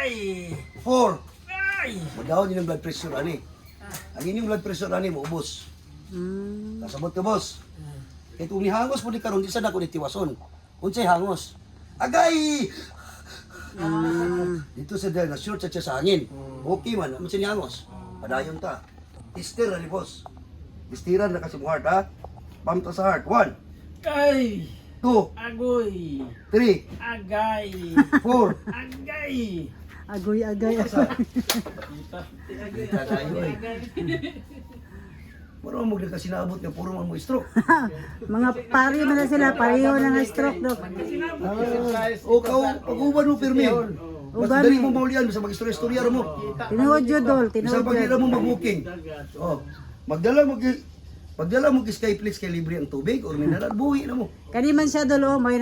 4. Magdahon yun ang blood pressure, ani. Ang inyong blood pressure, ani, maubos. Kasabot ka, boss. Kaya kung nihangos mo di karon di sa dako ni tiwason. Unsay hangos? Agay! Dito sa dahil na short sa sa hangin. Okay man, ano siya nihangos? Padayon ta. Ister ni boss. Istiran na kasi mo heart, ha? Pump ta sa heart. 1, Kay 2, agoy 3, agay 4. agay. Agoy-agay. Maro mo gid kasi naabot nga puro man mo stroke. Mga pari man na sila, pareho na nga stroke, Dok. O pag-uban mo pirmi. Mas Uban dali eh. mo maulian sa mag-istorya-istorya mo. Tinuod yun, Dol. Isa Tinuod pag yun. mo mag-booking. Oh, magdala mo kay Skyflix kay libre ang tubig or mineral buhi na mo. Kani man siya, Dol, may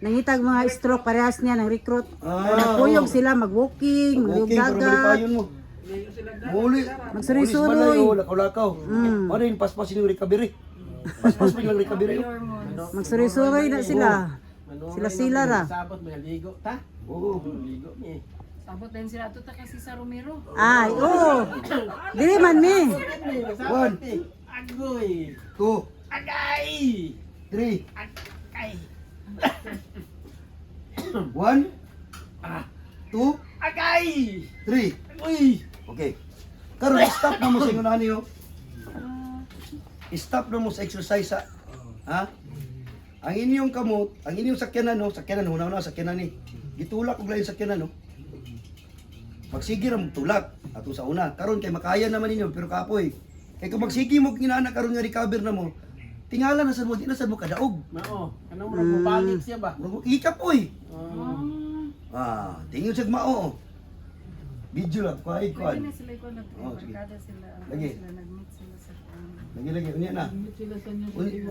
nangitag mga stroke, parehas niya, nang recruit. Nagpuyog sila, mag-walking, Booking pero mag-dagat. maripayon mo. Muli. Magsuroy-suroy. Lakaw-lakaw. Ano yung paspas yung recovery? Paspas pa yung recovery. Magsuroy-suroy na sila. Sila-sila ra. Sabot mga ligo ta. Oo. Ligo ni. Sabot din sila ito ta kasi sa Romero. Ay, oo. Dili man mi. 1, Agoy 2, agay 3. agay 1, 2, agay 3. uy. Okay. Karon stop na mo sa ingon niyo. Stop na mo sa exercise ha. Ha? Ang inyong kamot, ang inyong sakyanan no, sakyanan una sakyanan ni. Gitulak og lain sakyanan no. Magsige ra mo tulak ato sa una. Karon kay makaya naman ninyo pero kapoy. Kay kung magsige mo kinana karon nga recover na mo. Tingala na sa mo, di na sa mo kadaog. Mao, kanang murag mabalik siya ba? Ikapoy. Tingin sa mao. Video lang, kahit kuhan. Hindi na sila ko Oh, sige. nagbarkada sila. Lagi. Sila nag-meet sila sa Lagi, unya na.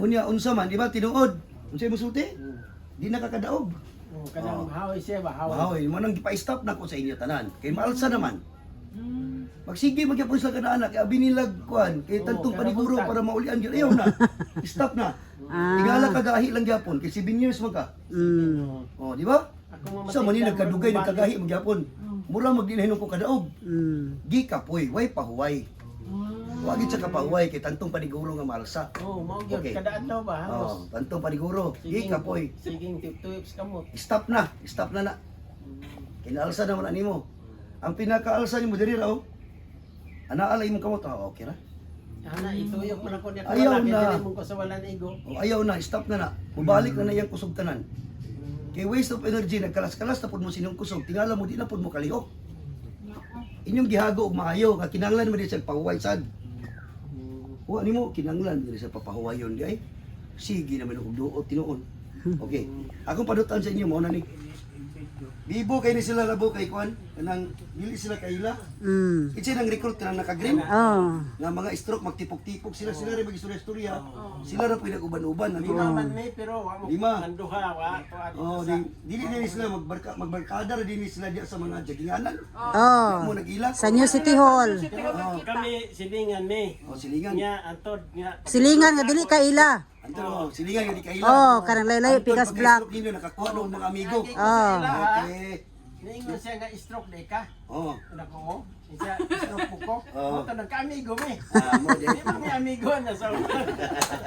Unya, unsa man, di ba, tinuod. Unsay musulti? Di nakakadaog. Oh, kanang hawi siya ba? Wow, mo nang gipa-stop na ko sa inyo tanan. Kay maalsa naman. Magsige magyapon sila kana anak, kay abi nilag kuan, kay tantong paniguro para maulian gyud. Ayaw na. Stop na. Tingala kagahi lang gyapon kay 7 years man ka. Oh, di ba? Sa man ni nagkadugay nagkagahi magyapon. Mura magdinahinon ko kadaog. Gi kapoy, way pahuway. Wagi sa kapahuway kay tantong paniguro nga maalsa. Oh, mao gyud Okay. kada adlaw ba? Oh, tantong paniguro. Gi kapoy. Siging tip-tips kamo. Stop na na. Kinaalsa naman ani mo. Ang pinakaalsa nimo diri raw. Anaalay mo kamot, okay na. Ana ituyok man ako niya Ayaw wala, na. kay dili mo ko sa wala na igo. O ayaw na, stop na na. Mubalik na iyang kusog tanan. Kay waste of energy, nagkalas-kalas na pud mo sinong kusog. Tingala mo, di na pud mo kalihok. Inyong gihago og maayo, nga kinanglan mo di sa pahuway sad. Wa nimo kinanglan diri sa papahuwayon di ay. Sige naman og duot tinuon. Okay. Akong padutan sa inyo mo na ni. Bibo kay ni sila labo kay kuan, kanang dili sila kaila. Kitsa nang recruit kanang naka-green. Oh. Nga mga stroke magtipok-tipok sila rin mag-istorya-istorya. Sila ra pwede uban-uban ang Lima man ni pero wa mo Lima. nanduha wa to Oh, dili sila magbarkada ra dinhi sila diya sa mga jaginganan. Oh. Mo nag-ila. Sa New City Hall. kami silingan ni. Oh, silingan. Nya antod nya Silingan nga dili ka ila. Anto, silingan nga di kaila. Oh, kanang laylay pikas black. Ninyo nakakuha ng mga amigo. Oh. Okay. niingon siya nga stroke day ka. Oh. Nako. Siya stroke ko. Oo. Mo to nagka-amigo mi. Mo di. Di ba mi amigo na sa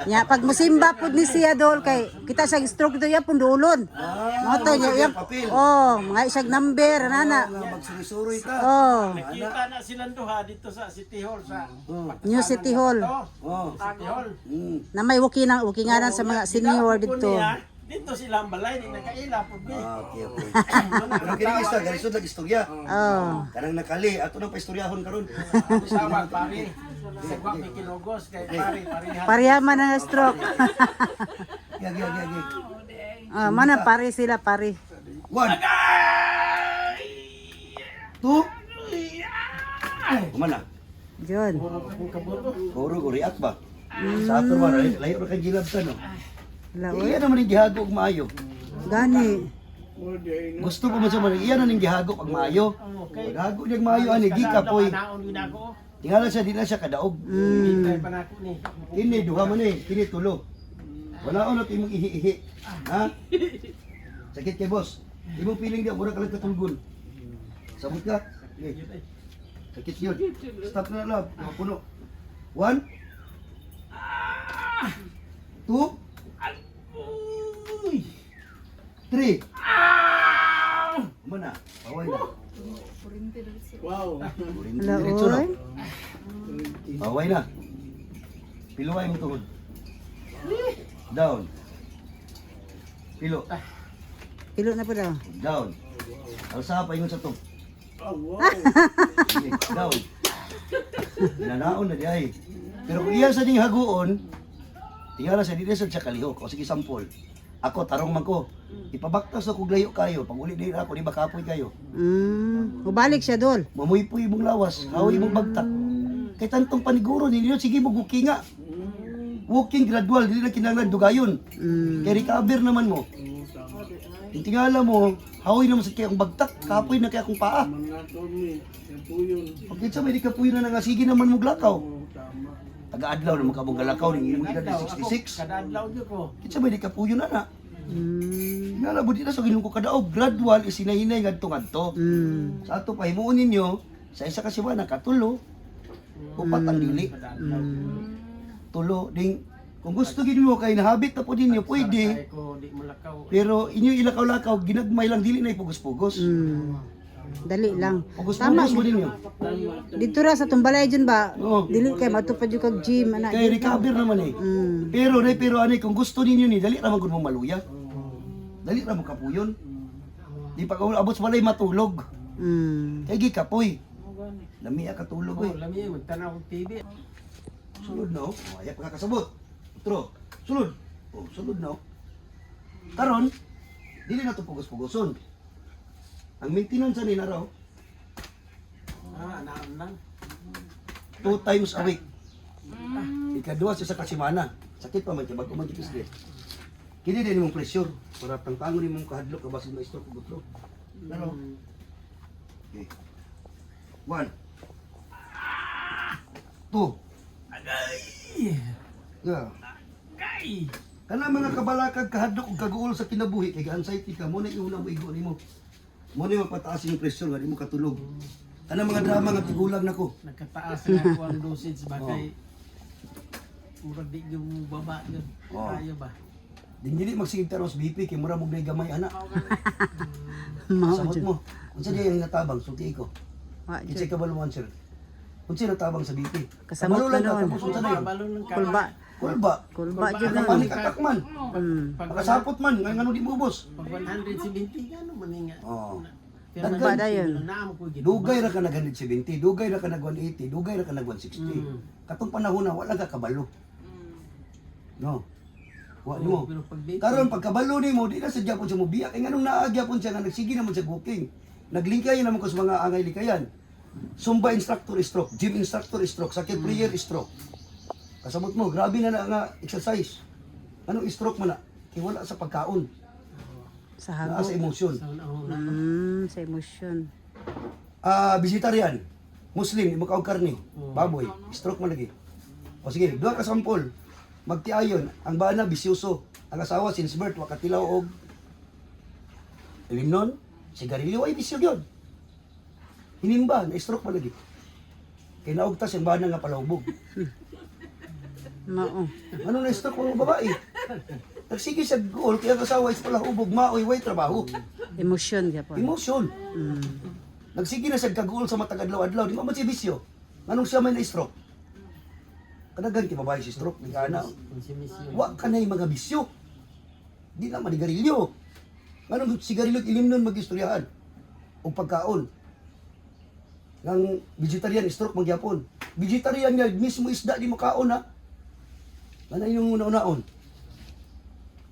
Nya pag musimba pud ni siya, Dol, kay kita sa stroke do ya pun dulon. Mo to nya papel. oh, mga isag number nana. Magsuroy-suroy ka. Oh. Nakita na silang duha dito sa City Hall sa New City Hall. Oh. City Hall. Na may wukinganan sa mga senior dito. Dito sila ang balay, di nakaila po. Okay, okay. Pero kini isa, galisod lang istorya. Oh. Kanang nakali, ato nang paistoryahon karon. Sama pari. Sagwa mi kinugos kay pari Pariyaman ang stroke. Gagi. Ah, mana pare sila pare. 1 2 Kumana? Diyon. Puro ko react ba? Sa ato ba, layo ra kay gilab ka no? Laoy. Iyan naman yung gihago og maayo. Gani. Gusto pa man sa man, iyan na ning gihago og maayo. Gihago niya maayo ani gikapoy. Naon din ako. Tingala siya di na siya kadaog. Kay panako ni. Kini duha man kini tulo. Wala on at imong ihi-ihi. Ha? Sakit kay boss. Imong piling di mura ka lang katulgon. Sabot ka. Okay. Sakit yun. Stop na love. Puno. 1 2 3. Mana? Paway na. Kurente dali sir. Wow. Wala, Diretso na. oy. Paway na. Piluway mo tuhod. Down. Pilo. Pilo na po daw. Down. Alsa pa ingon sa top. Oh, wow. Sige, down. Nanaon na di ay. Pero kung iya sa ding haguon, tingala sa dito sa kalihok. O sige, sampol. Ako, tarong man ko. Ipabaktas ako glayo kayo. Pag uli din ako, di ba kapoy kayo? Ubalik siya dol. Mamuy-puy mong lawas. Hawi mong bagtak. Kay tantong paniguro, ninyo, sige mo guki nga. Walking gradual, dili na kinahanglan dugayon. Kay recover naman mo. Yung tingala mo, hawi naman sa kaya akong bagtak. Kapoy na kaya akong paa. Mga Tommy, yan po yun. Pagkit sa may di kapoy na nga, sige naman mo glakaw. Oh, tama. Taga-adlaw naman ka mong galakaw, ning imong edad na 66. Kada-adlaw dyan ko. Kitsa may di kapuyo na na. Nalabot dito sa ginung ko kadaog, gradual isinahinay ngadto-ngadto. Sa ato pa himuon ninyo, sa isa ka semana katulo, upat ang dili. Kada-adlaw. Tulo ding kung gusto gid mo kay nahabit na po ninyo, pwede. Saray ko, di malakaw. Pero inyo ilakaw-lakaw, ginagmay lang dili na ipugos-pugos. Dali lang. Pugos-pugos mo ninyo. Dito ra sa tumbalay dyan ba? Oo. Dili kay matupad yung kag gym ana. Kay recover naman eh. Pero ani kung gusto ninyo ni dali ra man gud mo maluya. Dali ra mo kapuyon. Di pa ka abot sa balay matulog. Kay gi kapoy. Lami ka tulog Oh, eh. lami magtanaw og TV. Sulod na oh. Ay pa kasabot. Utro. Sulod. Oh, sulod na oh. Karon, dili na to pugos-pugoson. Ang maintenance ni na raw Naan lang. 2 times a week. Ikaduha sa kasimana. Sakit pa man kay bago man gipisde. Kini din mong pressure para tangtangon nimong kahadlok ka basig ma-stroke ug utro. Pero okay. 1 2 Yeah. Gay! Kana mga kabalakag kahadlok ug kaguol sa kinabuhi kay anxiety ka mo na iuna mo igo nimo. Mo ni mapataas yung pressure nga di mo katulog. Kana mga drama nga tigulang nako. Nagkataas na ako ang dosage ba kay murag di yung baba yun. Oh. Kaya ba? Dili magsigig taros BP kay mura mo gamay ana. Mao Sabot jud. mo. Unsa diya yung natabang sulti ko. Wa Kitsa jud. ka baluan sir. Unsa natabang sa BP? Kasamot Kabalo lang na ka noon. tapos unsa na yun? Balon ng Kulba. Kulba. Kulba jud Ano na. panik attack man. Pag Pagkasapot man ngano di mo ubos. 170 gano man nga. Oh. Pero Kulba na yun. naam ko gid. Dugay ra ka nag 170, dugay ra ka nag 180, dugay ra ka nag 160. Katong panahon na wala ka kabalo. No. Wa mo. Pero pag dito, Karon pagkabalo nimo di na sadya pud siya mo biyak kay nganong naagya pud siya nga nagsige naman sa booking. Naglingkay naman ko sa mga angay likayan. Zumba instructor stroke, gym instructor stroke, sakit prayer stroke. Kasabot mo, grabe na nga exercise. Anong stroke man na? Kay wala sa pagkaon, Sa naa hago. sa emosyon. sa una Sa emosyon. Vegetarian, Muslim, di mo kaog karne, baboy, stroke man lagi. O sige, duha ka sampol. Magtiayon, ang bana bisyoso, ang asawa since birth wakatilaw og limnon, sigarilyo ay bisyo gyud. Hinimba, na stroke man lagi. Kay naugtas ang bana nga palahubog. Mao. Ano na stroke mga babae? Nagsige sa goal, kaya ang asawa is palahubog, maoy, way trabaho. Emosyon gyapon. Emotion. Nagsige na sa kaguol sa matag adlaw-adlaw, di mo man siya bisyo. Anong siya may na-stroke? Kadagan kay babae si stroke, di ka na. konsumisyon. Wa ka na yung mga bisyo. Di na manigarilyo. Anong sigarilyo ilimnon mag-istoryahan? O pagkaon. Nang vegetarian, stroke magyapon. Vegetarian nga, mismo isda di mo kaon ha. Ano yung una-unaon?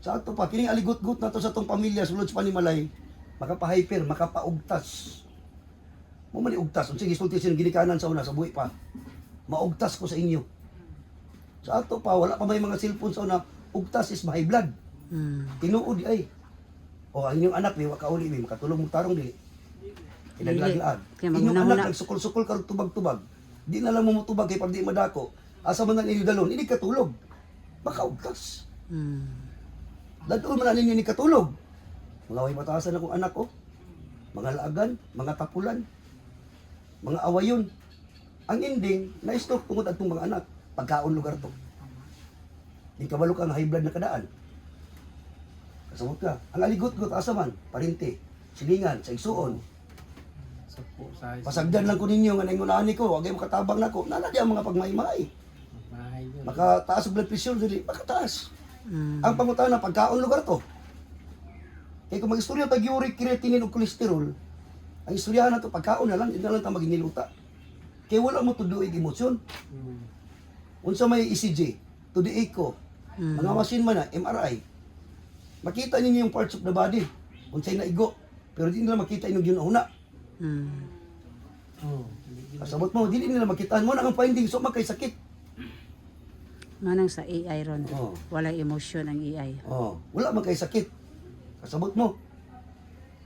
Sa ato pa, kining aligot-got na to sa tong pamilya, sulod sa panimalay, makapa-hyper, makapa-ugtas. Mo man ugtas, sige sulti sin ginikanan sa una sa buhi pa. Maugtas ko sa inyo. Sa ato pa wala pa may mga cellphone sa una, ugtas is high blood. Tinuod ay. O ang inyong anak ni wa kauli mi makatulong mo tarong dili. Ilaglag-lag. Kaya Inyong maghuna-huna. anak nagsukol-sukol karong tubag-tubag. Di na lang mo mutubag kay pag di madako. Asa man nang inyo dalon, hindi katulog. Makaugtas. Dadto man ninyo ni katulog. Mga way mataasan akong anak ko. mga laagan, mga tapulan, mga awayon. Ang ending, na-stroke tungod atong mga anak. Pagkaon lugar to. Di kabalo ka nga high blood na kadaan. Kasabot ka. Ang aligot-got asa man, parinti, silingan, sa igsuon. Sa po sa Pasagdan lang ko ninyo nga nangunani ko, wag ay makatabang nako. Nana di ang mga pagmay-may. bahay yun. Makataas ang blood pressure dili, makataas. Mm. Ang pangutana pagkaon lugar to. Kaya kung mag-istorya tag uric creatinine ug cholesterol, ang istoryahan na to pagkaon na lang, hindi na lang ta maginiluta. Kaya wala mo tuduig emosyon. Mm. Unsa may ECG, tudi echo, mga machine man na, MRI. Makita ninyo yung parts of the body. Unsay naigo, pero di nila makita inyong ginahuna. Mm. Oh. Kasabot mo, dili nila makitaan mo na ang findings so magkay sakit. Manang sa AI ron. Oo. Walang emosyon ang AI. Oh, wala man kay sakit. Kasabot mo.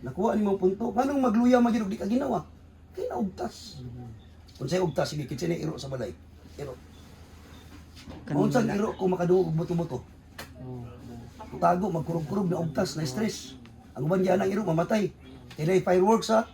Nakuha ni mo punto. Nganong magluya man gyud di ka ginawa? Kay naugtas. Unsay ugtas sige kitsa ni iro sa balay. Iro. Unsang iro kung makadungog og buto-buto. Oh. Tago magkurog-kurog na ugtas na stress. Ang uban diyan ang iro mamatay. Kaya fireworks ha.